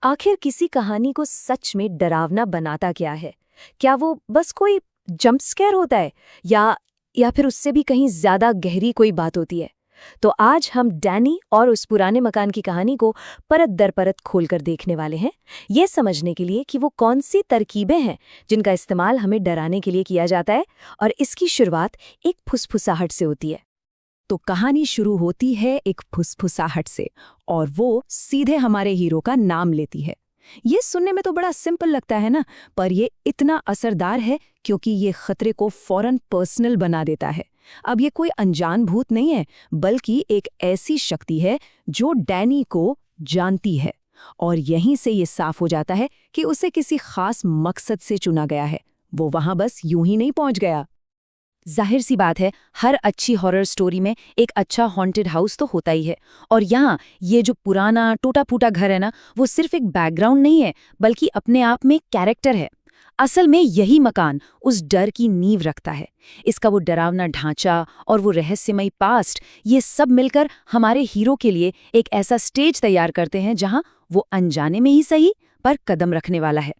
आखिर किसी कहानी को सच में डरावना बनाता क्या है? क्या वो बस कोई जंप स्केयर होता है या फिर उससे भी कहीं ज्यादा गहरी कोई बात होती है? तो आज हम डैनी और उस पुराने मकान की कहानी को परत दर परत खोलकर देखने वाले हैं, ये समझने के लिए कि वो कौन सी तरकीबें हैं जिनका इस्तेमाल हमें डराने के लिए किया जाता है और इसकी शुरुआत एक फुसफुसाहट से होती है। तो कहानी शुरू होती है एक फुसफुसाहट से और वो सीधे हमारे हीरो का नाम लेती है। ये सुनने में तो बड़ा सिंपल लगता है ना, पर ये इतना असरदार है क्योंकि ये खतरे को फौरन पर्सनल बना देता है। अब ये कोई अनजान भूत नहीं है, बल्कि एक ऐसी शक्ति है जो डैनी को जानती है। और यहीं से ये साफ हो जाता है कि उसे किसी खास मकसद से चुना गया है। वो वहां बस यूं ही नहीं पहुंच गया। जाहिर सी बात है, हर अच्छी हॉरर स्टोरी में एक अच्छा हॉन्टेड हाउस तो होता ही है। और यहाँ ये जो पुराना टूटा फूटा घर है ना, वो सिर्फ एक बैकग्राउंड नहीं है, बल्कि अपने आप में एक कैरेक्टर है। असल में यही मकान उस डर की नींव रखता है। इसका वो डरावना ढांचा और वो रहस्यमयी पास्ट, ये सब मिलकर हमारे हीरो के लिए एक ऐसा स्टेज तैयार करते हैं जहाँ वो अनजाने में ही सही पर कदम रखने वाला है।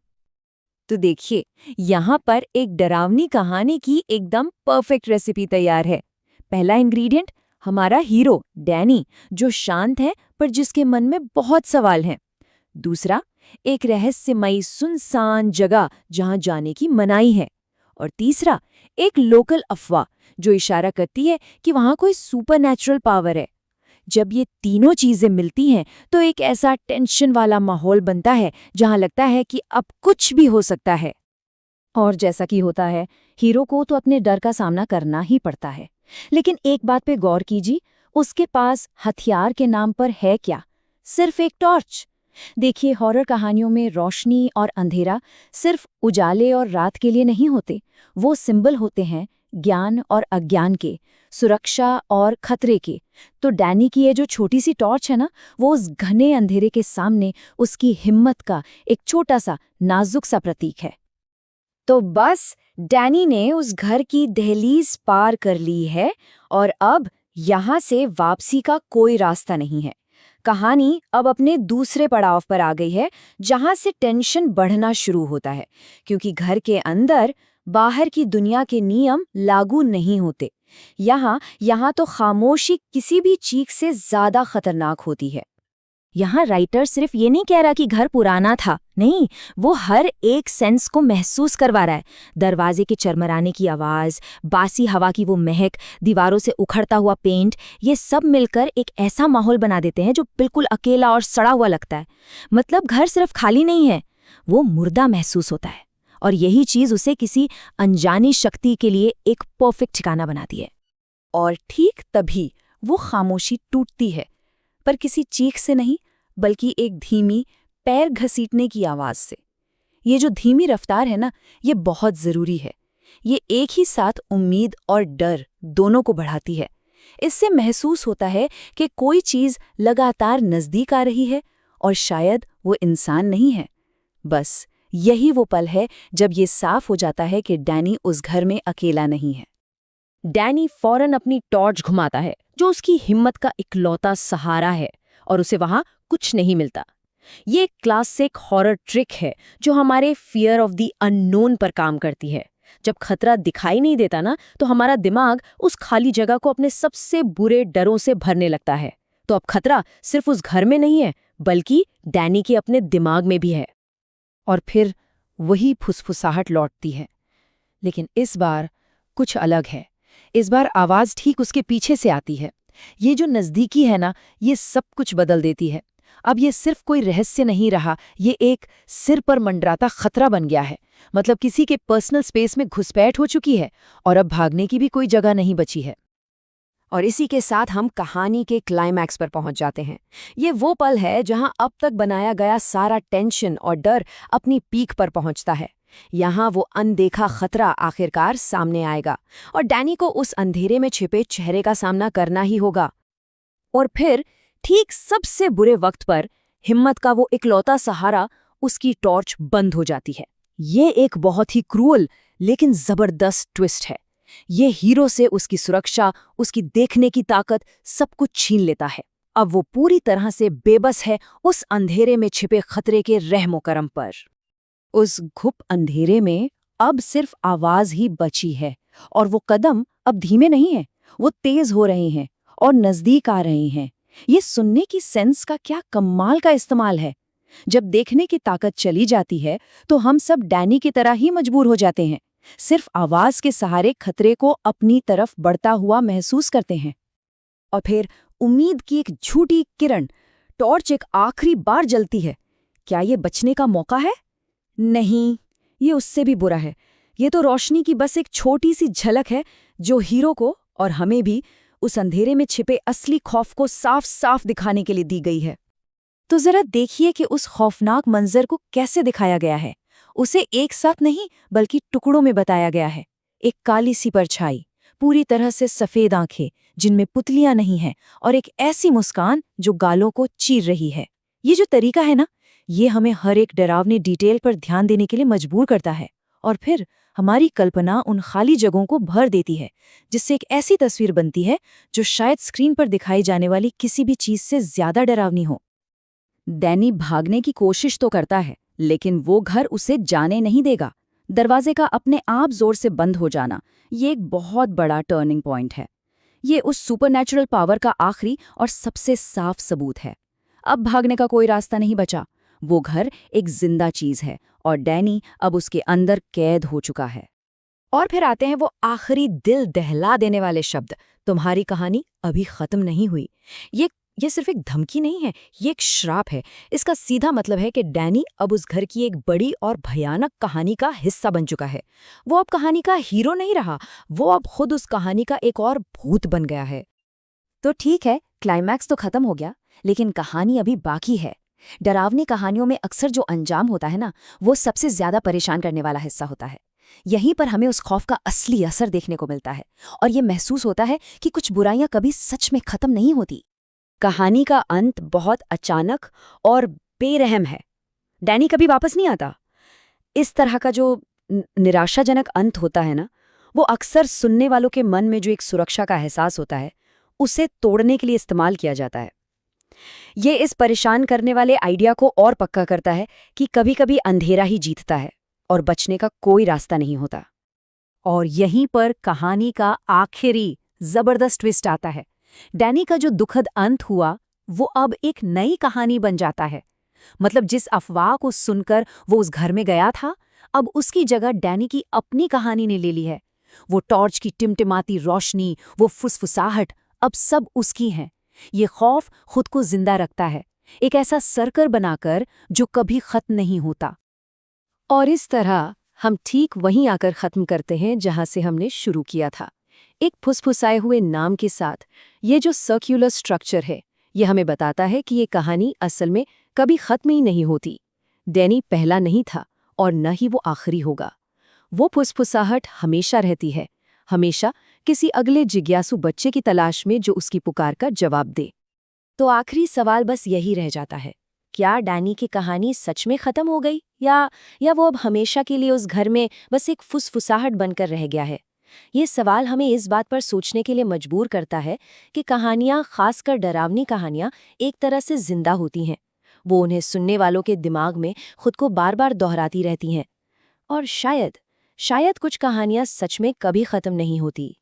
तो देखिए, यहाँ पर एक डरावनी कहानी की एकदम परफेक्ट रेसिपी तैयार है। पहला इंग्रेडिएंट, हमारा हीरो डैनी, जो शांत है पर जिसके मन में बहुत सवाल हैं। दूसरा, एक रहस्यमयी सुनसान जगह जहाँ जाने की मनाही है। और तीसरा, एक लोकल अफवाह जो इशारा करती है कि वहाँ कोई सुपरनैचुरल पावर है। जब ये तीनों चीजें मिलती हैं तो एक ऐसा टेंशन वाला माहौल बनता है जहां लगता है कि अब कुछ भी हो सकता है। और जैसा कि होता है, हीरो को तो अपने डर का सामना करना ही पड़ता है। लेकिन एक बात पे गौर कीजिए, उसके पास हथियार के नाम पर है क्या? सिर्फ एक टॉर्च। देखिए, हॉरर कहानियों में रोशनी और अंधेरा सिर्फ उजाले और रात के लिए नहीं होते। वो सिंबल होते हैं ज्ञान और अज्ञान के, सुरक्षा और खतरे के। तो डैनी की ये जो छोटी सी टॉर्च है ना, वो उस घने अंधेरे के सामने उसकी हिम्मत का एक छोटा सा नाजुक सा प्रतीक है। तो बस डैनी ने उस घर की दहलीज पार कर ली है और अब यहाँ से वापसी का कोई रास्ता नहीं है। कहानी अब अपने दूसरे पड़ाव पर आ गई है, जहाँ से टेंशन बढ़ना शुरू होता है, क्योंकि घर के अंदर बाहर की दुनिया के नियम लागू नहीं होते। यहाँ तो खामोशी किसी भी चीख से ज्यादा खतरनाक होती है। यहाँ राइटर सिर्फ ये नहीं कह रहा कि घर पुराना था, नहीं, वो हर एक सेंस को महसूस करवा रहा है। दरवाजे के चरमराने की आवाज, बासी हवा की वो महक, दीवारों से उखड़ता हुआ पेंट, ये सब मिलकर एक ऐसा माहौल बना देते हैं जो बिल्कुल अकेला और सड़ा हुआ लगता है। मतलब घर सिर्फ खाली नहीं है, वो मुर्दा महसूस होता है। और यही चीज उसे किसी अनजानी शक्ति के लिए एक परफेक्ट ठिकाना बनाती है। और ठीक तभी वो खामोशी टूटती है, पर किसी चीख से नहीं, बल्कि एक धीमी पैर घसीटने की आवाज से। ये जो धीमी रफ्तार है ना, ये बहुत जरूरी है। ये एक ही साथ उम्मीद और डर दोनों को बढ़ाती है। इससे महसूस होता है कि कोई चीज लगातार नजदीक आ रही है और शायद वो इंसान नहीं है। बस यही वो पल है जब ये साफ हो जाता है कि डैनी उस घर में अकेला नहीं है। डैनी फौरन अपनी टॉर्च घुमाता है, जो उसकी हिम्मत का इकलौता सहारा है, और उसे वहां कुछ नहीं मिलता। ये क्लासिक हॉरर ट्रिक है जो हमारे फियर ऑफ द अननोन पर काम करती है। जब खतरा दिखाई नहीं देता ना, तो हमारा दिमाग उस खाली जगह को अपने सबसे बुरे डरों से भरने लगता है। तो अब खतरा सिर्फ उस घर में नहीं है, बल्कि डैनी के अपने दिमाग में भी है। और फिर वही फुसफुसाहट लौटती है, लेकिन इस बार कुछ अलग है। इस बार आवाज ठीक उसके पीछे से आती है। ये जो नजदीकी है ना, ये सब कुछ बदल देती है। अब ये सिर्फ कोई रहस्य नहीं रहा, ये एक सिर पर मंडराता खतरा बन गया है। मतलब किसी के पर्सनल स्पेस में घुसपैठ हो चुकी है और अब भागने की भी कोई जगह नहीं बची है। और इसी के साथ हम कहानी के क्लाइमैक्स पर पहुंच जाते हैं। ये वो पल है जहां अब तक बनाया गया सारा टेंशन और डर अपनी पीक पर पहुंचता है। यहाँ वो अनदेखा खतरा आखिरकार सामने आएगा और डैनी को उस अंधेरे में छिपे चेहरे का सामना करना ही होगा। और फिर ठीक सबसे बुरे वक्त पर हिम्मत का वो इकलौता सहारा, उसकी टॉर्च बंद हो जाती है। ये एक बहुत ही क्रूअल लेकिन जबरदस्त ट्विस्ट है। ये हीरो से उसकी सुरक्षा, उसकी देखने की ताकत, सब कुछ छीन लेता है। अब वो पूरी तरह से बेबस है उस अंधेरे में छिपे खतरे के रहमो करम पर। उस घुप अंधेरे में अब सिर्फ आवाज ही बची है, और वो कदम अब धीमे नहीं है, वो तेज हो रहे हैं और नजदीक आ रहे हैं। ये सुनने की सेंस का क्या कमाल का इस्तेमाल है। जब देखने की ताकत चली जाती है तो हम सब डैनी की तरह ही मजबूर हो जाते हैं, सिर्फ आवाज के सहारे खतरे को अपनी तरफ बढ़ता हुआ महसूस करते हैं। और फिर उम्मीद की एक झूठी किरण, टॉर्च एक आखिरी बार जलती है। क्या ये बचने का मौका है? नहीं, ये उससे भी बुरा है। ये तो रोशनी की बस एक छोटी सी झलक है जो हीरो को और हमें भी उस अंधेरे में छिपे असली खौफ को साफ साफ दिखाने के लिए दी गई है। तो जरा देखिए कि उस खौफनाक मंजर को कैसे दिखाया गया है। उसे एक साथ नहीं बल्कि टुकड़ों में बताया गया है। एक काली सी परछाई, पूरी तरह से सफेद आंखें जिनमें पुतलियां नहीं हैं, और एक ऐसी मुस्कान जो गालों को चीर रही है। ये जो तरीका है ना, ये हमें हर एक डरावनी डिटेल पर ध्यान देने के लिए मजबूर करता है, और फिर हमारी कल्पना उन खाली जगहों को भर देती है, जिससे एक ऐसी तस्वीर बनती है जो शायद स्क्रीन पर दिखाई जाने वाली किसी भी चीज से ज्यादा डरावनी हो। डैनी भागने की कोशिश तो करता है, लेकिन वो घर उसे जाने नहीं देगा। दरवाजे का अपने आप जोर से बंद हो जाना, ये एक बहुत बड़ा टर्निंग पॉइंट है। ये उस सुपरनैचुरल पावर का आखिरी और सबसे साफ सबूत है। अब भागने का कोई रास्ता नहीं बचा। वो घर एक जिंदा चीज है और डैनी अब उसके अंदर कैद हो चुका है। और फिर आते हैं वो आखिरी दिल दहला देने वाले शब्द, तुम्हारी कहानी अभी खत्म नहीं हुई। ये सिर्फ एक धमकी नहीं है, ये एक श्राप है। इसका सीधा मतलब है कि डैनी अब उस घर की एक बड़ी और भयानक कहानी का हिस्सा बन चुका है। वो अब कहानी का हीरो नहीं रहा, वो अब खुद उस कहानी का एक और भूत बन गया है। तो ठीक है, क्लाइमैक्स तो खत्म हो गया, लेकिन कहानी अभी बाकी है। डरावनी कहानियों में अक्सर जो अंजाम होता है ना, वो सबसे ज्यादा परेशान करने वाला हिस्सा होता है। यहीं पर हमें उस खौफ का असली असर देखने को मिलता है, और ये महसूस होता है कि कुछ बुराइयां कभी सच में खत्म नहीं होती। कहानी का अंत बहुत अचानक और बेरहम है। डैनी कभी वापस नहीं आता। इस तरह का जो निराशाजनक अंत होता है ना, वो अक्सर सुनने वालों के मन में जो एक सुरक्षा का एहसास होता है, उसे तोड़ने के लिए इस्तेमाल किया जाता है। ये इस परेशान करने वाले आइडिया को और पक्का करता है कि कभी-कभी अंधेरा ही जीतता है और बचने का कोई रास्ता नहीं होता। और यहीं पर कहानी का आखिरी जबरदस्त ट्विस्ट आता है। डैनी का जो दुखद अंत हुआ, वो अब एक नई कहानी बन जाता है। मतलब जिस अफवाह को सुनकर वो उस घर में गया था, अब उसकी जगह डैनी की अपनी कहानी ने ले ली है। वो टॉर्च की टिमटिमाती रोशनी, वो फुसफुसाहट, अब सब उसकी हैं। ये खौफ खुद को जिंदा रखता है, एक ऐसा सर्कल बनाकर जो कभी खत्म नहीं होता। और इस तरह हम ठीक वहीं आकर खत्म करते हैं जहां से हमने शुरू किया था, एक फुसफुसाए हुए नाम के साथ। ये जो सर्कुलर स्ट्रक्चर है, ये हमें बताता है कि ये कहानी असल में कभी खत्म ही नहीं होती। डैनी पहला नहीं था और न ही वो आखिरी होगा। वो फुसफुसाहट हमेशा रहती है, हमेशा किसी अगले जिज्ञासु बच्चे की तलाश में जो उसकी पुकार का जवाब दे। तो आखिरी सवाल बस यही रह जाता है, क्या डैनी की कहानी सच में खत्म हो गई, या वो अब हमेशा के लिए उस घर में बस एक फुसफुसाहट बनकर रह गया है? ये सवाल हमें इस बात पर सोचने के लिए मजबूर करता है कि कहानियाँ, खासकर डरावनी कहानियाँ, एक तरह से जिंदा होती हैं। वो उन्हें सुनने वालों के दिमाग में खुद को बार बार दोहराती रहती हैं। और शायद कुछ कहानियाँ सच में कभी खत्म नहीं होती।